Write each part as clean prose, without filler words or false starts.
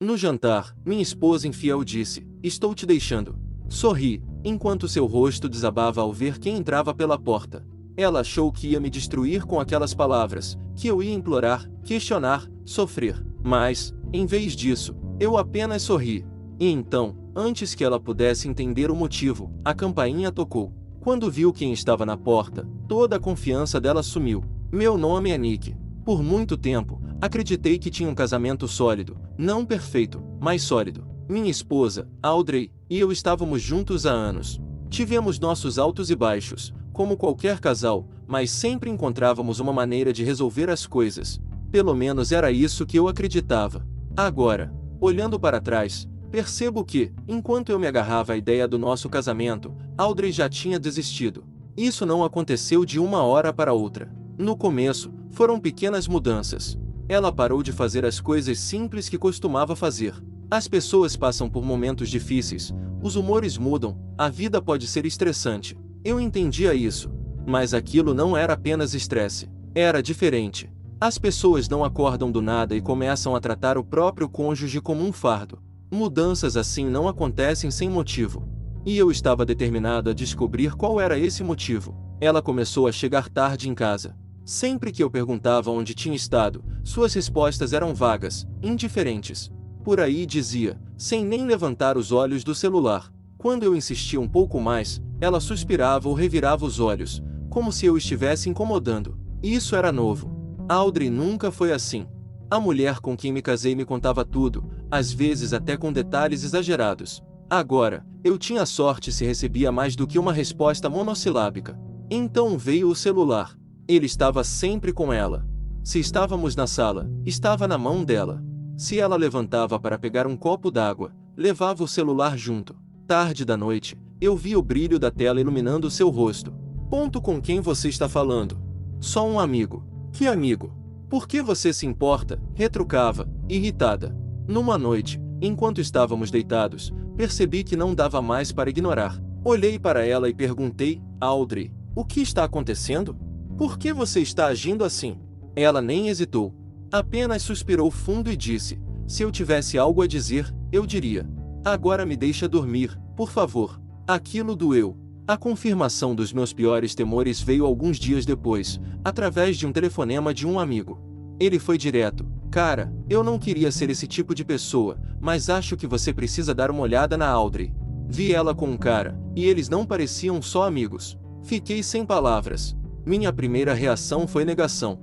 No jantar, minha esposa infiel disse: "Estou te deixando." Sorri, enquanto seu rosto desabava ao ver quem entrava pela porta. Ela achou que ia me destruir com aquelas palavras, que eu ia implorar, questionar, sofrer. Mas, em vez disso, eu apenas sorri. E então, antes que ela pudesse entender o motivo, a campainha tocou. Quando viu quem estava na porta, toda a confiança dela sumiu. Meu nome é Nick. Por muito tempo, acreditei que tinha um casamento sólido, não perfeito, mas sólido. Minha esposa, Audrey, e eu estávamos juntos há anos. Tivemos nossos altos e baixos, como qualquer casal, mas sempre encontrávamos uma maneira de resolver as coisas. Pelo menos era isso que eu acreditava. Agora, olhando para trás, percebo que, enquanto eu me agarrava à ideia do nosso casamento, Audrey já tinha desistido. Isso não aconteceu de uma hora para outra. No começo, foram pequenas mudanças. Ela parou de fazer as coisas simples que costumava fazer. As pessoas passam por momentos difíceis, os humores mudam, a vida pode ser estressante. Eu entendia isso. Mas aquilo não era apenas estresse. Era diferente. As pessoas não acordam do nada e começam a tratar o próprio cônjuge como um fardo. Mudanças assim não acontecem sem motivo. E eu estava determinado a descobrir qual era esse motivo. Ela começou a chegar tarde em casa. Sempre que eu perguntava onde tinha estado, suas respostas eram vagas, indiferentes. Por aí dizia, sem nem levantar os olhos do celular. Quando eu insistia um pouco mais, ela suspirava ou revirava os olhos, como se eu estivesse incomodando. Isso era novo. Audrey nunca foi assim. A mulher com quem me casei me contava tudo, às vezes até com detalhes exagerados. Agora, eu tinha sorte se recebia mais do que uma resposta monossilábica. Então veio o celular. Ele estava sempre com ela. Se estávamos na sala, estava na mão dela. Se ela levantava para pegar um copo d'água, levava o celular junto. Tarde da noite, eu via o brilho da tela iluminando seu rosto. "Ponto, com quem você está falando?" "Só um amigo." "Que amigo? Por que você se importa?" retrucava, irritada. Numa noite, enquanto estávamos deitados, percebi que não dava mais para ignorar. Olhei para ela e perguntei: "Audrey, o que está acontecendo? Por que você está agindo assim?" Ela nem hesitou. Apenas suspirou fundo e disse: "Se eu tivesse algo a dizer, eu diria. Agora me deixa dormir, por favor." Aquilo doeu. A confirmação dos meus piores temores veio alguns dias depois, através de um telefonema de um amigo. Ele foi direto: "Cara, eu não queria ser esse tipo de pessoa, mas acho que você precisa dar uma olhada na Audrey." Vi ela com um cara, e eles não pareciam só amigos. Fiquei sem palavras. Minha primeira reação foi negação.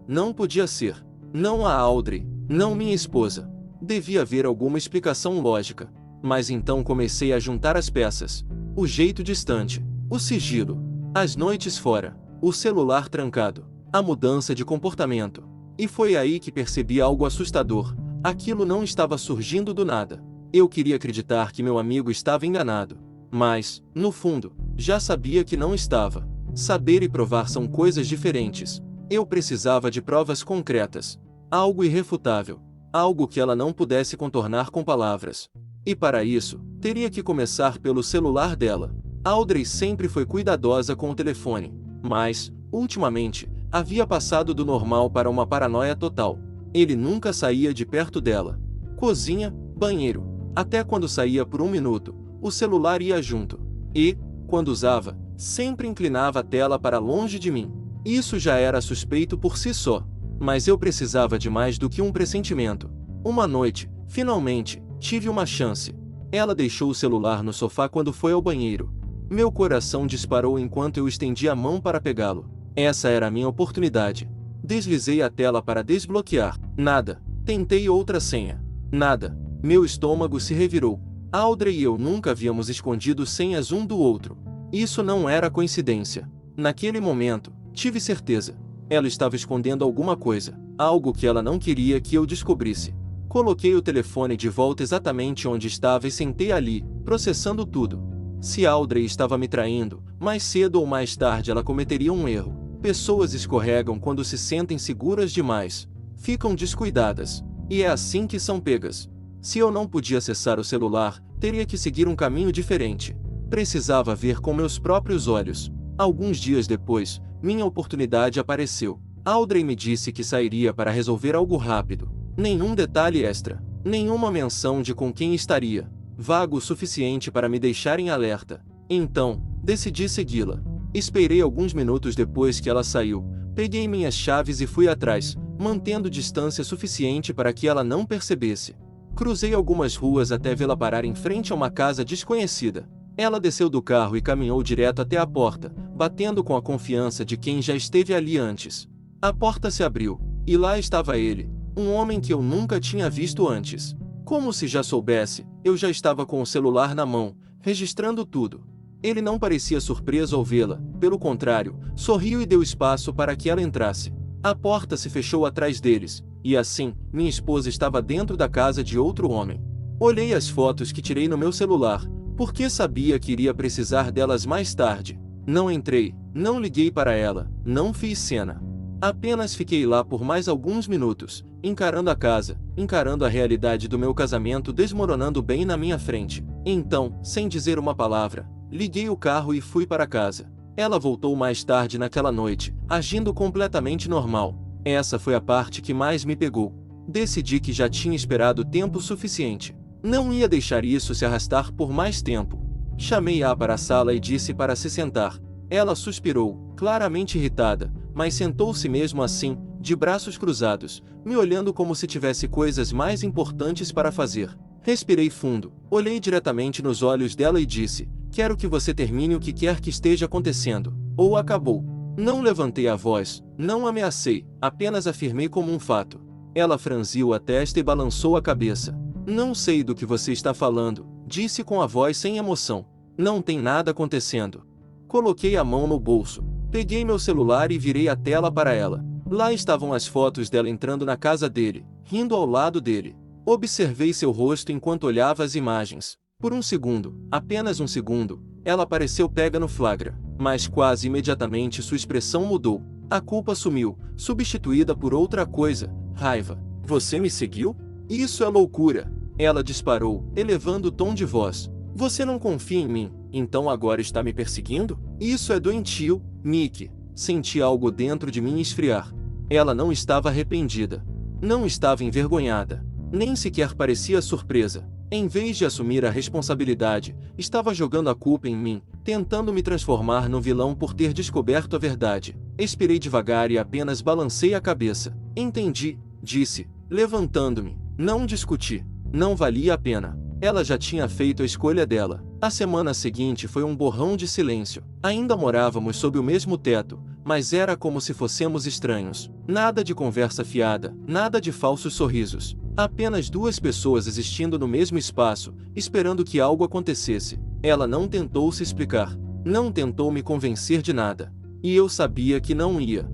Não podia ser. Não a Audrey, não minha esposa. Devia haver alguma explicação lógica. Mas então comecei a juntar as peças. O jeito distante, o sigilo, as noites fora, o celular trancado, a mudança de comportamento. E foi aí que percebi algo assustador. Aquilo não estava surgindo do nada. Eu queria acreditar que meu amigo estava enganado. Mas, no fundo, já sabia que não estava. Saber e provar são coisas diferentes. Eu precisava de provas concretas. Algo irrefutável. Algo que ela não pudesse contornar com palavras. E para isso, teria que começar pelo celular dela. Audrey sempre foi cuidadosa com o telefone. Mas, ultimamente, havia passado do normal para uma paranoia total. Ele nunca saía de perto dela. Cozinha, banheiro. Até quando saía por um minuto, o celular ia junto. E, quando usava, sempre inclinava a tela para longe de mim. Isso já era suspeito por si só. Mas eu precisava de mais do que um pressentimento. Uma noite, finalmente, tive uma chance. Ela deixou o celular no sofá quando foi ao banheiro. Meu coração disparou enquanto eu estendia a mão para pegá-lo. Essa era a minha oportunidade. Deslizei a tela para desbloquear. Nada. Tentei outra senha. Nada. Meu estômago se revirou. Audrey e eu nunca havíamos escondido senhas um do outro. Isso não era coincidência. Naquele momento, tive certeza. Ela estava escondendo alguma coisa, algo que ela não queria que eu descobrisse. Coloquei o telefone de volta exatamente onde estava e sentei ali, processando tudo. Se Audrey estava me traindo, mais cedo ou mais tarde ela cometeria um erro. Pessoas escorregam quando se sentem seguras demais. Ficam descuidadas. E é assim que são pegas. Se eu não podia acessar o celular, teria que seguir um caminho diferente. Precisava ver com meus próprios olhos. Alguns dias depois, minha oportunidade apareceu. Audrey me disse que sairia para resolver algo rápido. Nenhum detalhe extra. Nenhuma menção de com quem estaria. Vago o suficiente para me deixar em alerta. Então, decidi segui-la. Esperei alguns minutos depois que ela saiu. Peguei minhas chaves e fui atrás, mantendo distância suficiente para que ela não percebesse. Cruzei algumas ruas até vê-la parar em frente a uma casa desconhecida. Ela desceu do carro e caminhou direto até a porta, batendo com a confiança de quem já esteve ali antes. A porta se abriu, e lá estava ele, um homem que eu nunca tinha visto antes. Como se já soubesse, eu já estava com o celular na mão, registrando tudo. Ele não parecia surpreso ao vê-la, pelo contrário, sorriu e deu espaço para que ela entrasse. A porta se fechou atrás deles, e assim, minha esposa estava dentro da casa de outro homem. Olhei as fotos que tirei no meu celular, porque sabia que iria precisar delas mais tarde. Não entrei, não liguei para ela, não fiz cena. Apenas fiquei lá por mais alguns minutos, encarando a casa, encarando a realidade do meu casamento desmoronando bem na minha frente. Então, sem dizer uma palavra, liguei o carro e fui para casa. Ela voltou mais tarde naquela noite, agindo completamente normal. Essa foi a parte que mais me pegou. Decidi que já tinha esperado tempo suficiente. Não ia deixar isso se arrastar por mais tempo. Chamei-a para a sala e disse para se sentar. Ela suspirou, claramente irritada, mas sentou-se mesmo assim, de braços cruzados, me olhando como se tivesse coisas mais importantes para fazer. Respirei fundo, olhei diretamente nos olhos dela e disse: quero que você termine o que quer que esteja acontecendo, ou acabou. Não levantei a voz, não ameacei, apenas afirmei como um fato. Ela franziu a testa e balançou a cabeça. Não sei do que você está falando, disse com a voz sem emoção. Não tem nada acontecendo. Coloquei a mão no bolso, peguei meu celular e virei a tela para ela. Lá estavam as fotos dela entrando na casa dele, rindo ao lado dele. Observei seu rosto enquanto olhava as imagens. Por um segundo, apenas um segundo, ela pareceu pega no flagra, mas quase imediatamente sua expressão mudou. A culpa sumiu, substituída por outra coisa, raiva. Você me seguiu? Isso é loucura. Ela disparou, elevando o tom de voz. Você não confia em mim, então agora está me perseguindo? Isso é doentio, Nick. Senti algo dentro de mim esfriar. Ela não estava arrependida. Não estava envergonhada. Nem sequer parecia surpresa. Em vez de assumir a responsabilidade, estava jogando a culpa em mim, tentando me transformar no vilão por ter descoberto a verdade. Expirei devagar e apenas balancei a cabeça. Entendi, disse, levantando-me. Não discuti. Não valia a pena. Ela já tinha feito a escolha dela. A semana seguinte foi um borrão de silêncio. Ainda morávamos sob o mesmo teto, mas era como se fôssemos estranhos. Nada de conversa fiada, nada de falsos sorrisos. Apenas duas pessoas existindo no mesmo espaço, esperando que algo acontecesse. Ela não tentou se explicar. Não tentou me convencer de nada. E eu sabia que não ia.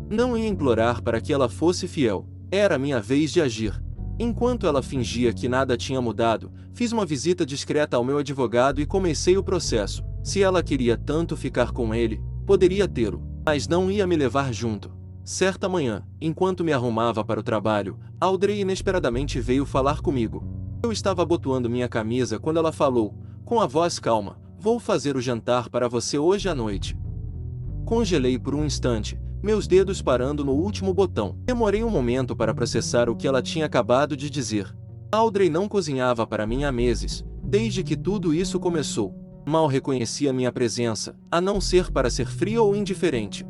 Não ia implorar para que ela fosse fiel. Era minha vez de agir. Enquanto ela fingia que nada tinha mudado, fiz uma visita discreta ao meu advogado e comecei o processo. Se ela queria tanto ficar com ele, poderia tê-lo, mas não ia me levar junto. Certa manhã, enquanto me arrumava para o trabalho, Audrey inesperadamente veio falar comigo. Eu estava abotoando minha camisa quando ela falou, com a voz calma: vou fazer o jantar para você hoje à noite. Congelei por um instante, meus dedos parando no último botão. Demorei um momento para processar o que ela tinha acabado de dizer. Audrey não cozinhava para mim há meses, desde que tudo isso começou. Mal reconhecia minha presença, a não ser para ser fria ou indiferente.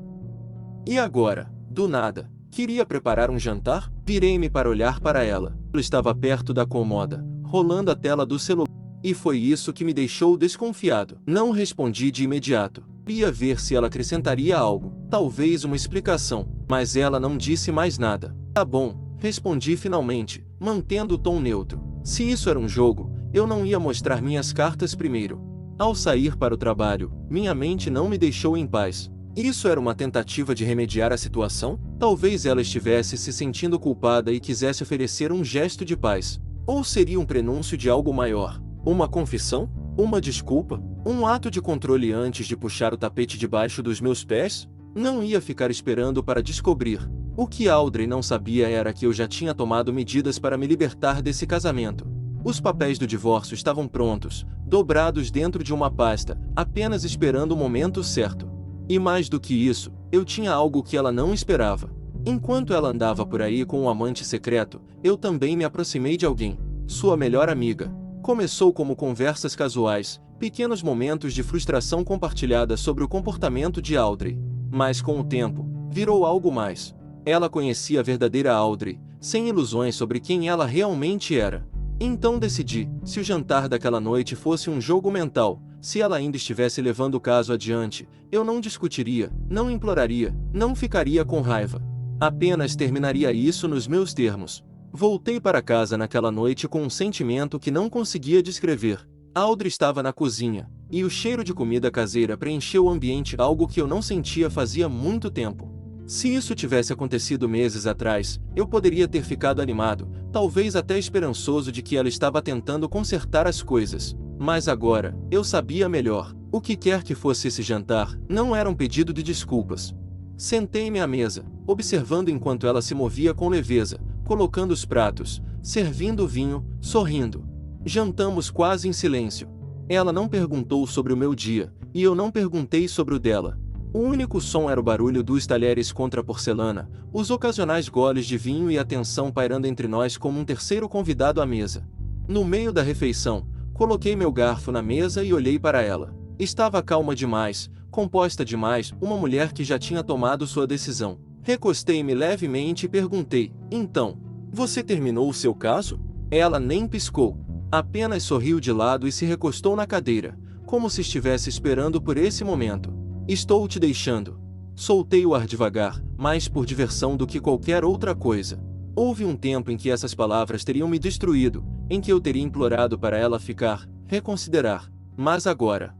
E agora, do nada, queria preparar um jantar? Virei-me para olhar para ela. Ela estava perto da cômoda, rolando a tela do celular. E foi isso que me deixou desconfiado. Não respondi de imediato. Queria ver se ela acrescentaria algo, talvez uma explicação, mas ela não disse mais nada. Tá bom, respondi finalmente, mantendo o tom neutro. Se isso era um jogo, eu não ia mostrar minhas cartas primeiro. Ao sair para o trabalho, minha mente não me deixou em paz. Isso era uma tentativa de remediar a situação? Talvez ela estivesse se sentindo culpada e quisesse oferecer um gesto de paz. Ou seria um prenúncio de algo maior? Uma confissão? Uma desculpa? Um ato de controle antes de puxar o tapete debaixo dos meus pés? Não ia ficar esperando para descobrir. O que Audrey não sabia era que eu já tinha tomado medidas para me libertar desse casamento. Os papéis do divórcio estavam prontos, dobrados dentro de uma pasta, apenas esperando o momento certo. E mais do que isso, eu tinha algo que ela não esperava. Enquanto ela andava por aí com um amante secreto, eu também me aproximei de alguém. sua melhor amiga. Começou como conversas casuais, pequenos momentos de frustração compartilhada sobre o comportamento de Audrey. Mas com o tempo, virou algo mais. Ela conhecia a verdadeira Audrey, sem ilusões sobre quem ela realmente era. Então decidi, se o jantar daquela noite fosse um jogo mental, se ela ainda estivesse levando o caso adiante, eu não discutiria, não imploraria, não ficaria com raiva. Apenas terminaria isso nos meus termos. Voltei para casa naquela noite com um sentimento que não conseguia descrever. Audrey estava na cozinha, e o cheiro de comida caseira preencheu o ambiente, algo que eu não sentia fazia muito tempo. Se isso tivesse acontecido meses atrás, eu poderia ter ficado animado, talvez até esperançoso de que ela estava tentando consertar as coisas. Mas agora, eu sabia melhor. O que quer que fosse esse jantar, não era um pedido de desculpas. Sentei-me à mesa, observando enquanto ela se movia com leveza, colocando os pratos, servindo o vinho, sorrindo. Jantamos quase em silêncio. Ela não perguntou sobre o meu dia, e eu não perguntei sobre o dela. O único som era o barulho dos talheres contra a porcelana, os ocasionais goles de vinho e a tensão pairando entre nós como um terceiro convidado à mesa. No meio da refeição, coloquei meu garfo na mesa e olhei para ela. Estava calma demais, composta demais, uma mulher que já tinha tomado sua decisão. Recostei-me levemente e perguntei, então, você terminou o seu caso? Ela nem piscou, apenas sorriu de lado e se recostou na cadeira, como se estivesse esperando por esse momento. Estou te deixando. Soltei o ar devagar, mais por diversão do que qualquer outra coisa. Houve um tempo em que essas palavras teriam me destruído, em que eu teria implorado para ela ficar, reconsiderar. Mas agora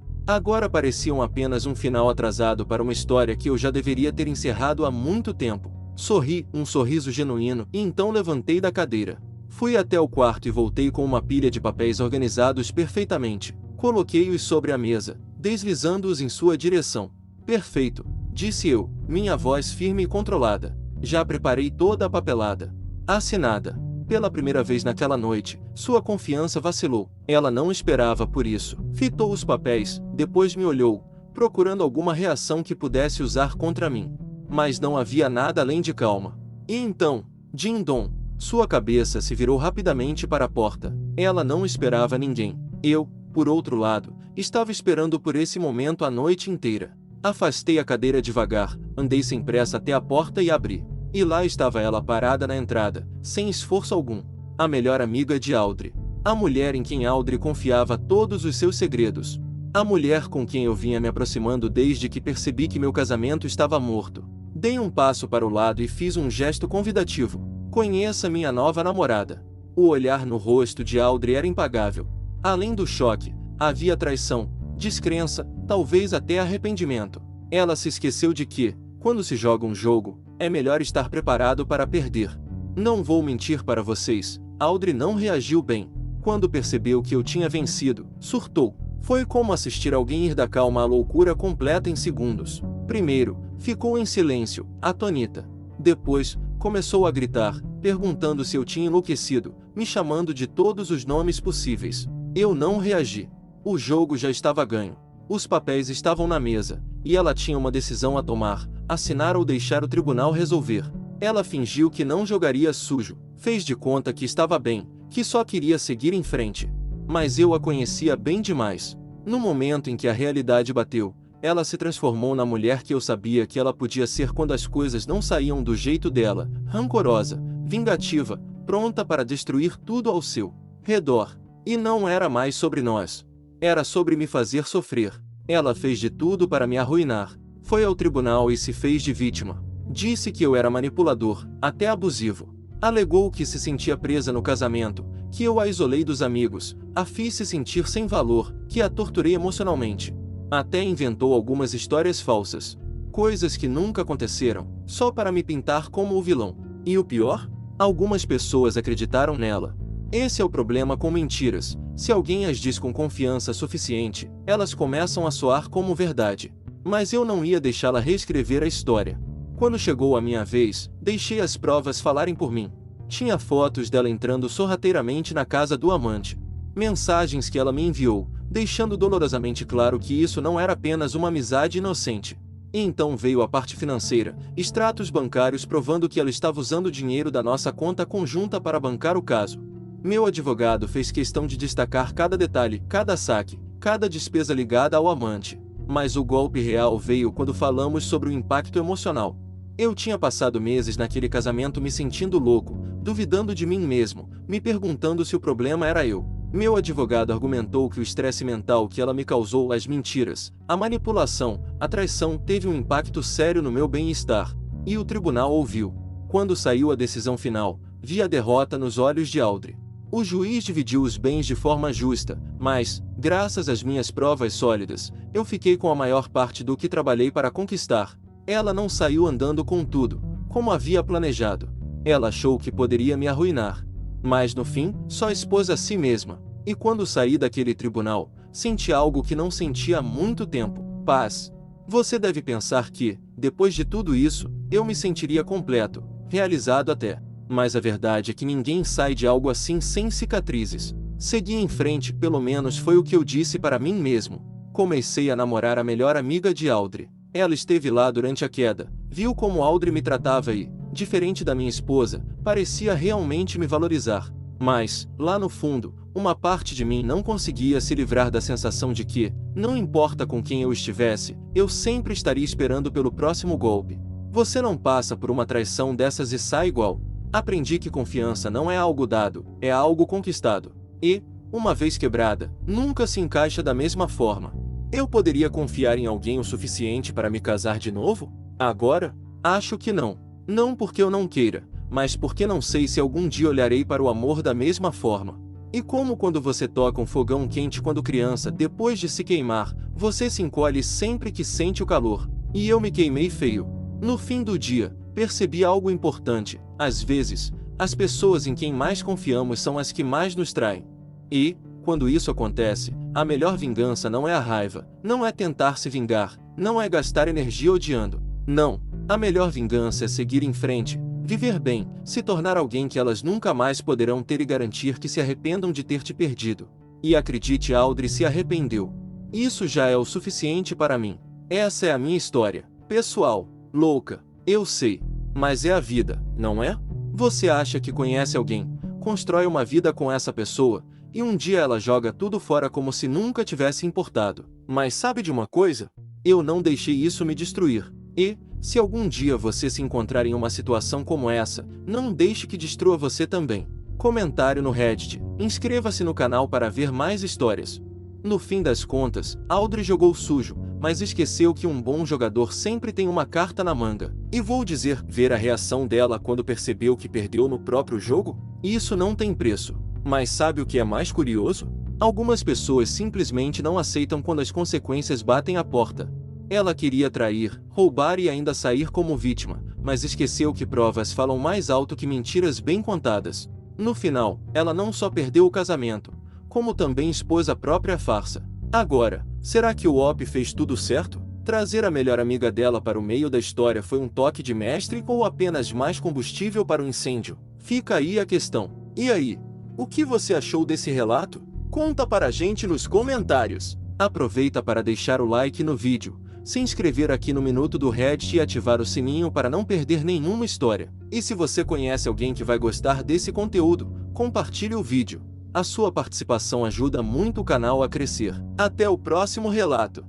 pareciam apenas um final atrasado para uma história que eu já deveria ter encerrado há muito tempo. Sorri, um sorriso genuíno, e então levantei da cadeira. Fui até o quarto e voltei com uma pilha de papéis organizados perfeitamente. Coloquei-os sobre a mesa, deslizando-os em sua direção. Perfeito, disse eu, minha voz firme e controlada. Já preparei toda a papelada. Assinada. Pela primeira vez naquela noite, sua confiança vacilou. Ela não esperava por isso. Fitou os papéis, depois me olhou, procurando alguma reação que pudesse usar contra mim. Mas não havia nada além de calma. E então, din-dom, sua cabeça se virou rapidamente para a porta. Ela não esperava ninguém. Eu, por outro lado, estava esperando por esse momento a noite inteira. Afastei a cadeira devagar, andei sem pressa até a porta e abri. E lá estava ela parada na entrada, sem esforço algum. A melhor amiga de Audrey. A mulher em quem Audrey confiava todos os seus segredos. A mulher com quem eu vinha me aproximando desde que percebi que meu casamento estava morto. Dei um passo para o lado e fiz um gesto convidativo. Conheça minha nova namorada. O olhar no rosto de Audrey era impagável. Além do choque, havia traição, descrença, talvez até arrependimento. Ela se esqueceu de que, quando se joga um jogo, é melhor estar preparado para perder. Não vou mentir para vocês, Audrey não reagiu bem. Quando percebeu que eu tinha vencido, surtou. Foi como assistir alguém ir da calma à loucura completa em segundos. Primeiro, ficou em silêncio, atônita. Depois, começou a gritar, perguntando se eu tinha enlouquecido, me chamando de todos os nomes possíveis. Eu não reagi. O jogo já estava ganho. Os papéis estavam na mesa, e ela tinha uma decisão a tomar, assinar ou deixar o tribunal resolver. Ela fingiu que não jogaria sujo, fez de conta que estava bem, que só queria seguir em frente. Mas eu a conhecia bem demais. No momento em que a realidade bateu, ela se transformou na mulher que eu sabia que ela podia ser quando as coisas não saíam do jeito dela, rancorosa, vingativa, pronta para destruir tudo ao seu redor. E não era mais sobre nós. Era sobre me fazer sofrer. Ela fez de tudo para me arruinar. Foi ao tribunal e se fez de vítima. Disse que eu era manipulador, até abusivo. Alegou que se sentia presa no casamento, que eu a isolei dos amigos, a fiz se sentir sem valor, que a torturei emocionalmente. Até inventou algumas histórias falsas. Coisas que nunca aconteceram, só para me pintar como o vilão. E o pior? Algumas pessoas acreditaram nela. Esse é o problema com mentiras. Se alguém as diz com confiança suficiente, elas começam a soar como verdade. Mas eu não ia deixá-la reescrever a história. Quando chegou a minha vez, deixei as provas falarem por mim. Tinha fotos dela entrando sorrateiramente na casa do amante. Mensagens que ela me enviou, deixando dolorosamente claro que isso não era apenas uma amizade inocente. E então veio a parte financeira, extratos bancários provando que ela estava usando o dinheiro da nossa conta conjunta para bancar o caso. Meu advogado fez questão de destacar cada detalhe, cada saque, cada despesa ligada ao amante. Mas o golpe real veio quando falamos sobre o impacto emocional. Eu tinha passado meses naquele casamento me sentindo louco, duvidando de mim mesmo, me perguntando se o problema era eu. Meu advogado argumentou que o estresse mental que ela me causou, as mentiras, a manipulação, a traição teve um impacto sério no meu bem-estar. E o tribunal ouviu. Quando saiu a decisão final, vi a derrota nos olhos de Audrey. O juiz dividiu os bens de forma justa, mas, graças às minhas provas sólidas, eu fiquei com a maior parte do que trabalhei para conquistar. Ela não saiu andando com tudo, como havia planejado. Ela achou que poderia me arruinar. Mas no fim, só expôs a si mesma. E quando saí daquele tribunal, senti algo que não sentia há muito tempo: paz. Você deve pensar que, depois de tudo isso, eu me sentiria completo, realizado até. Mas a verdade é que ninguém sai de algo assim sem cicatrizes. Segui em frente, pelo menos foi o que eu disse para mim mesmo. Comecei a namorar a melhor amiga de Audrey. Ela esteve lá durante a queda, viu como Audrey me tratava e, diferente da minha esposa, parecia realmente me valorizar. Mas, lá no fundo, uma parte de mim não conseguia se livrar da sensação de que, não importa com quem eu estivesse, eu sempre estaria esperando pelo próximo golpe. Você não passa por uma traição dessas e sai igual. Aprendi que confiança não é algo dado, é algo conquistado. E, uma vez quebrada, nunca se encaixa da mesma forma. Eu poderia confiar em alguém o suficiente para me casar de novo? Agora? Acho que não. Não porque eu não queira, mas porque não sei se algum dia olharei para o amor da mesma forma. E como quando você toca um fogão quente quando criança, depois de se queimar, você se encolhe sempre que sente o calor. E eu me queimei feio. No fim do dia, percebi algo importante: às vezes, as pessoas em quem mais confiamos são as que mais nos traem. E, quando isso acontece, a melhor vingança não é a raiva, não é tentar se vingar, não é gastar energia odiando. Não, a melhor vingança é seguir em frente, viver bem, se tornar alguém que elas nunca mais poderão ter e garantir que se arrependam de ter te perdido. E acredite, Audrey se arrependeu. Isso já é o suficiente para mim. Essa é a minha história. Pessoal, louca, eu sei, mas é a vida, não é? Você acha que conhece alguém, constrói uma vida com essa pessoa, e um dia ela joga tudo fora como se nunca tivesse importado. Mas sabe de uma coisa? Eu não deixei isso me destruir. E, se algum dia você se encontrar em uma situação como essa, não deixe que destrua você também. Comentário no Reddit. Inscreva-se no canal para ver mais histórias. No fim das contas, Audrey jogou sujo, mas esqueceu que um bom jogador sempre tem uma carta na manga. E vou dizer, ver a reação dela quando percebeu que perdeu no próprio jogo? Isso não tem preço. Mas sabe o que é mais curioso? Algumas pessoas simplesmente não aceitam quando as consequências batem à porta. Ela queria trair, roubar e ainda sair como vítima, mas esqueceu que provas falam mais alto que mentiras bem contadas. No final, ela não só perdeu o casamento, como também expôs a própria farsa. Agora, será que o OP fez tudo certo? Trazer a melhor amiga dela para o meio da história foi um toque de mestre ou apenas mais combustível para o incêndio? Fica aí a questão. E aí? O que você achou desse relato? Conta para a gente nos comentários. Aproveita para deixar o like no vídeo, se inscrever aqui no Minuto do Reddit e ativar o sininho para não perder nenhuma história. E se você conhece alguém que vai gostar desse conteúdo, compartilhe o vídeo. A sua participação ajuda muito o canal a crescer. Até o próximo relato.